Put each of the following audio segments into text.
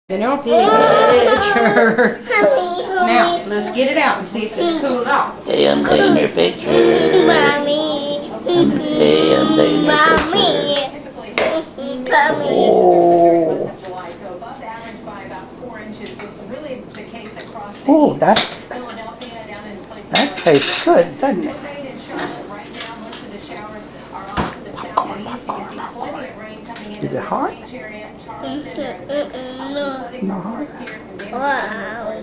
Guinea picture. Now, let's get it out and see if it's cooled off. Hey, I'm taking your picture. Mommy. Hey, I'm taking your picture. Oh. Oh, that tastes good, doesn't it? Is it hot? Not hot. Wow.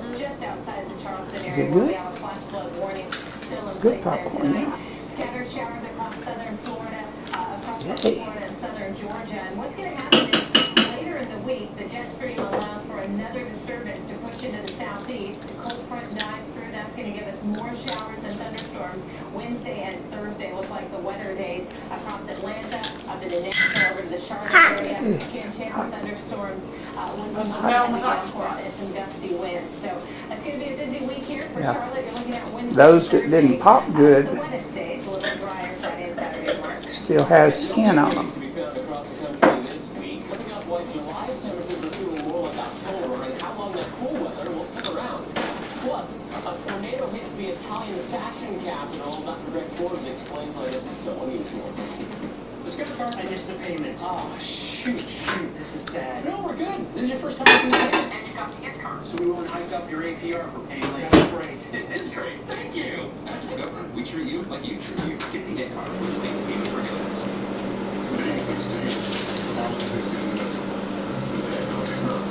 Is it good? Good popcorn, yeah. Scattered showers across southern Florida, across Yay. Florida and southern Georgia. And what's going to happen is later in the week, the jet stream allows for another disturbance to push into the southeast. Cold front dives through. That's going to give us more showers and thunderstorms. Wednesday and Thursday look like the wetter days across Atlanta, up to the Nashville, over to the Charlotte area. Again, chance of thunderstorms with some and some gusty winds. So it's going to be a busy week here for Yeah. Charlotte. You're looking at Wednesday. Those that didn't pop good The wettest days, a little drier Friday and Saturday, March. still has skin on them. To be found across the country this week. Coming up, what July's temperatures are feeling more like October and how long that cool weather will stick around. Plus, a tornado hits the Italian fashion capital. Dr. Greg Forbes explains why this is so unusual. Let's get the card. I missed the payment. Oh, shoot. This is bad. No, we're good. This is your first time using the payment. And you got the gift card. So we won't hike up your APR for paying late. That's great. It is great. Thank you. At Discover, we treat you like you treat you. Get the gift card when you make the payment for Gillis. Being 16, Washington is inevitable. Today, no, it's not.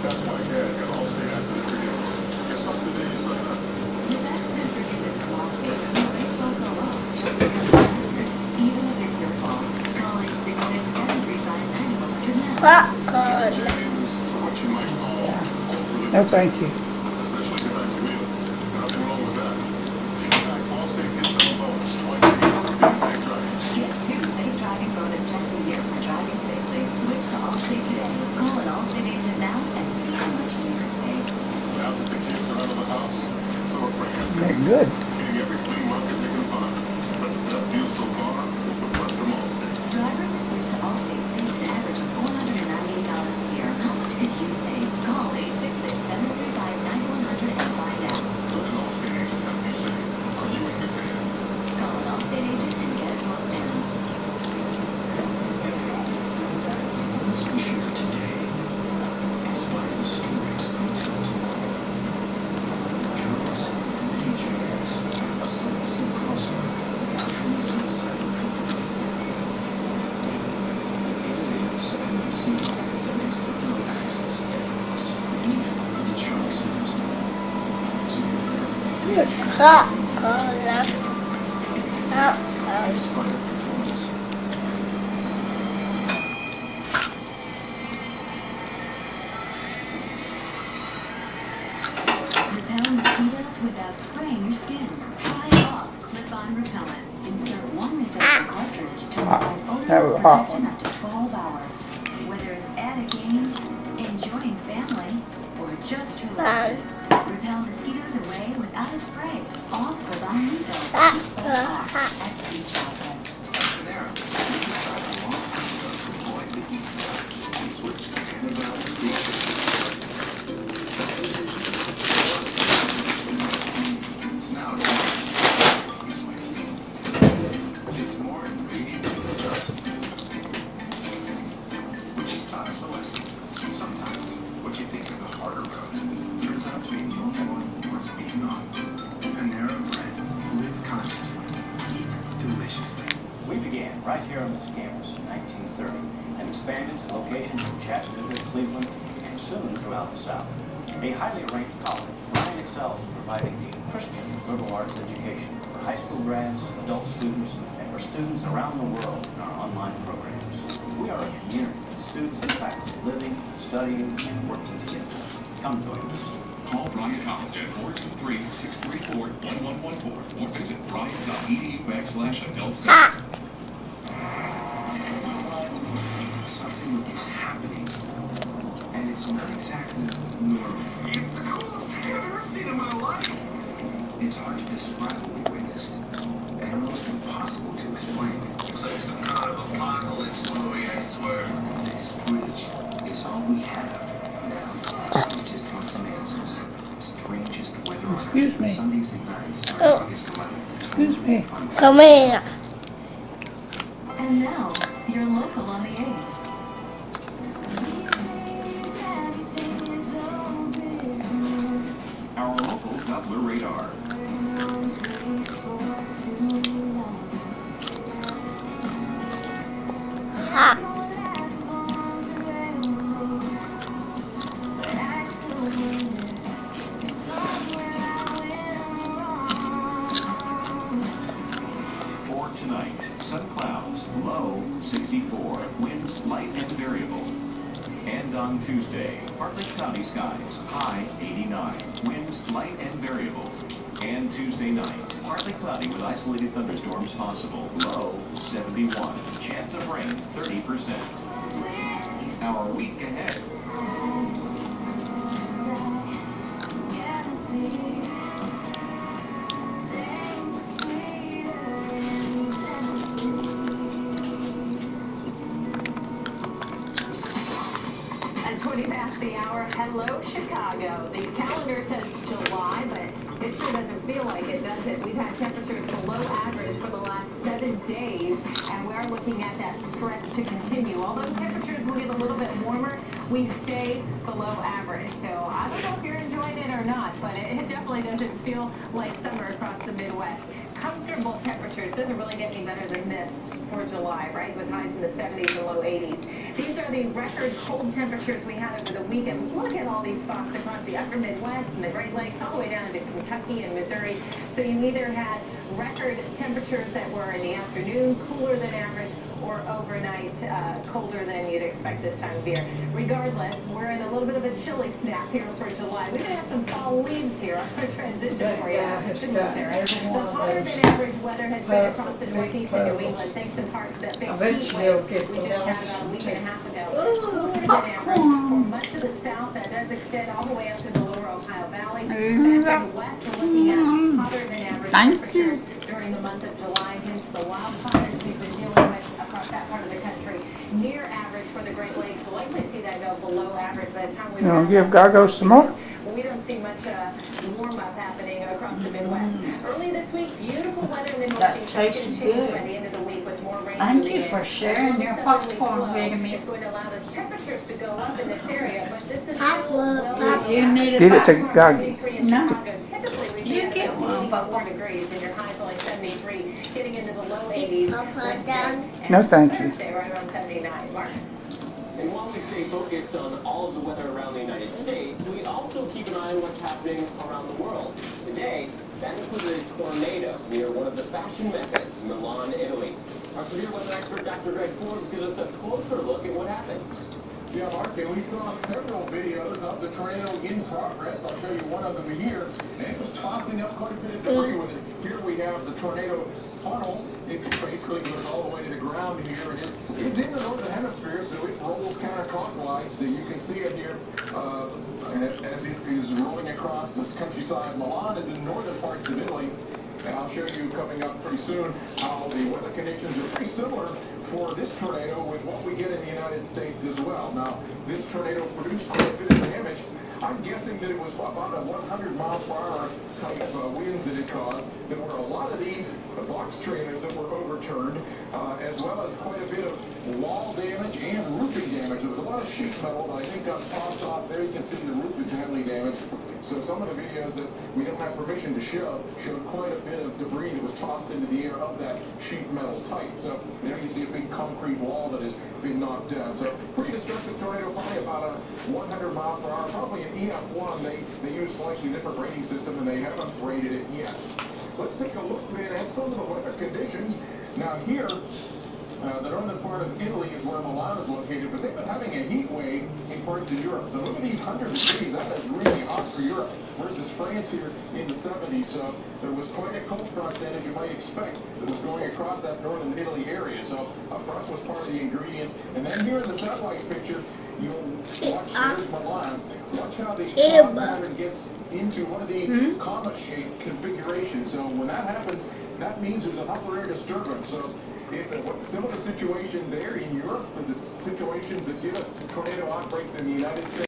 That's why Dad got Allstate Accident Forgiveness. It starts the day you sign up. With accident forgiveness from Allstate, no rates will go up just because of an accident, even if it's your fault. Call 866-735-9100 now. Popcorn. James, or what you might call overly No, thank you. especially behind the wheel. Nothing wrong with that. In fact, Allstate gives them a bonus twice a year for being safe driving. Get 2 safe driving bonus checks a year for driving safely. Switch to Allstate today. Call an Allstate agent now and see how much you can save. Now that the kids are out of the house, so are friends. They're good. Hitting every flea market they can find. But the best deal so far is the one from Allstate. Drivers who switch to Allstate save an average of $498 a year. How much could you save? Call 866-735-9100 and find out. Let an Allstate agent help you save. Are you in good hands? Call an Allstate agent and get it locked down. We share today, inspiring stories we tell tomorrow. Journalists and food giants, a sightseeing crossover, natural sunset country. Aliens and unseen academics that no access effortless, even for the Charles himself. So your family Good. Coca-Cola. inspired performance. Repel mosquitoes without spraying your skin. Try off clip-on repellent. Insert one refillable cartridge to provide that was odorless a hot protection up to 12 hours. Whether it's at a game, enjoying family, or just relaxing, repel mosquitoes away without a spray. All clip-on refills. That's Keep them off at Beach Outlet. Panera, we decided a long time ago to avoid the heat and switch to antibiotic free chicken. That decision it's now just this way. It's more ingredient than just, which has taught us a lesson. Sometimes what you think is the harder road turns out to be the only one worth being on. Panera Bread. Live consciously. Eat deliciously. We began right here on this campus in 1930 and expanded to locations in Chattanooga, Cleveland, and soon throughout the South. A highly ranked college, Ryan excels in providing a Christian liberal arts education for high school grads, adult students, and for students around the world in our online programs. We are a community of students and faculty living, studying, and working together. Come join us. Call Bryant College at 423-634-1114 or visit bryant.edu/adult studies. Something is happening, and it's not exactly normal. It's the coolest thing I've ever seen in my life. It's hard to describe what we witnessed, and almost impossible to explain. It's like some kind of apocalypse movie, I swear. This footage is all we have now. Hey, Come here. And now, your local on the 8s. Our local Doppler radar. Ha. 4 tonight. Sun clouds. Low 64. Winds light and variable. And on Tuesday, partly cloudy skies. High 89. Winds light and variable. And Tuesday night, partly cloudy with isolated thunderstorms possible. Low 71. Chance of rain 30%. Our week ahead. At 20 past the hour, hello Chicago. The calendar says July, but it sure doesn't feel like it, does it? We've had temperatures below average for the last 7 days, and we are looking at that stretch to continue. Although temperatures will get a little bit warmer, we stay below average. So I don't know if you're enjoying it or not, but it definitely doesn't feel like summer across the Midwest. Comfortable temperatures doesn't really get any better than this for July, right? With highs in the 70s and low 80s. These are the record cold temperatures we had over the weekend. Look at all these spots across the upper Midwest and the Great Lakes, all the way down to Kentucky and Missouri. So you either had record temperatures that were in the afternoon, cooler than average, or overnight colder than you'd expect this time of year. Regardless, we're in a little bit of a chilly snap here for July. We're going to have some fall leaves here. I'm going to transition for you. It's got every The one of hotter those than average weather has been puzzles, across the big northeast and New puzzles. England, thanks in part to that big I bet heat you wave they'll get we the just last had about a one, week too. and a half ago. Ooh, Cooler than popcorn. average for much of the south that does extend all the way up to the lower Ohio Valley. Back in the west, we're looking at hotter than average Thank you. temperatures during the month of July, hence the wildfires we've been dealing with across that part of the country. Near average for the Great Lakes. We'll likely see that go below average by the time we You wanna give Gago some more? we don't see much warm-up happening across the Midwest. Early this week, beautiful weather in the That Northeast. tastes Continue good. by the end of the week with more rain. Thank moving you in. for sharing your popcorn with me. It's going to allow those temperatures to go up in this area, but this is still Papa, well Papa. You need a Get it to popcorn. Gagi. No. Typically, we You get get one, 84 Papa. degrees, and your high's only 73, getting into the low 80s. Papa, Wednesday down. and No, thank you. Thursday, right around 79. Mark. And while we stay focused on all of the weather around the United States, we also keep an eye on what's happening around the world. Today, that included a tornado near one of the fashion meccas, Milan, Italy. Our severe weather expert, Dr. Greg Forbes, gives us a closer look at what happened. Yeah, Mark, and we saw several videos of the tornado in progress. I'll show you one of them here. And it was tossing up quite a bit of debris with it. Here we have the tornado funnel. It basically goes all the way to the ground here. And it is in the northern hemisphere, so it rolls counterclockwise. So you can see it here as it is rolling across this countryside. Milan is in northern parts of Italy. And I'll show you coming up pretty soon how the weather conditions are pretty similar for this tornado with what we get in the United States as well. Now, this tornado produced quite a bit of damage. I'm guessing that it was about a 100 mile per hour type winds that it caused. There were a lot of these box trailers that were overturned, as well as quite a bit of wall damage and roofing damage. There was a lot of sheet metal that I think got tossed off there. You can see the roof is heavily damaged. So some of the videos that we don't have permission to show showed quite a bit of debris that was tossed into the air of that sheet metal type. So there you see a big concrete wall that has been knocked down. So pretty destructive tornado, probably about a 100 mile per hour, probably an EF1. They use slightly different rating system and they haven't rated it yet. Let's take a look then at some of the weather conditions. Now here, the northern part of Italy is where Milan is located, but they've been having a heat wave in parts of Europe. So look at these 100 degrees. That is really hot for Europe versus France here in the 70s. So there was quite a cold front then, as you might expect, that was going across that northern Italy area. So a front was part of the ingredients. And then here in the satellite picture, you'll watch here's Milan. Watch how the cloud pattern gets into one of these comet-shaped configurations. So when that happens, that means there's an upper air disturbance. So it's a similar situation there in Europe to the situations that give us tornado outbreaks in the United States.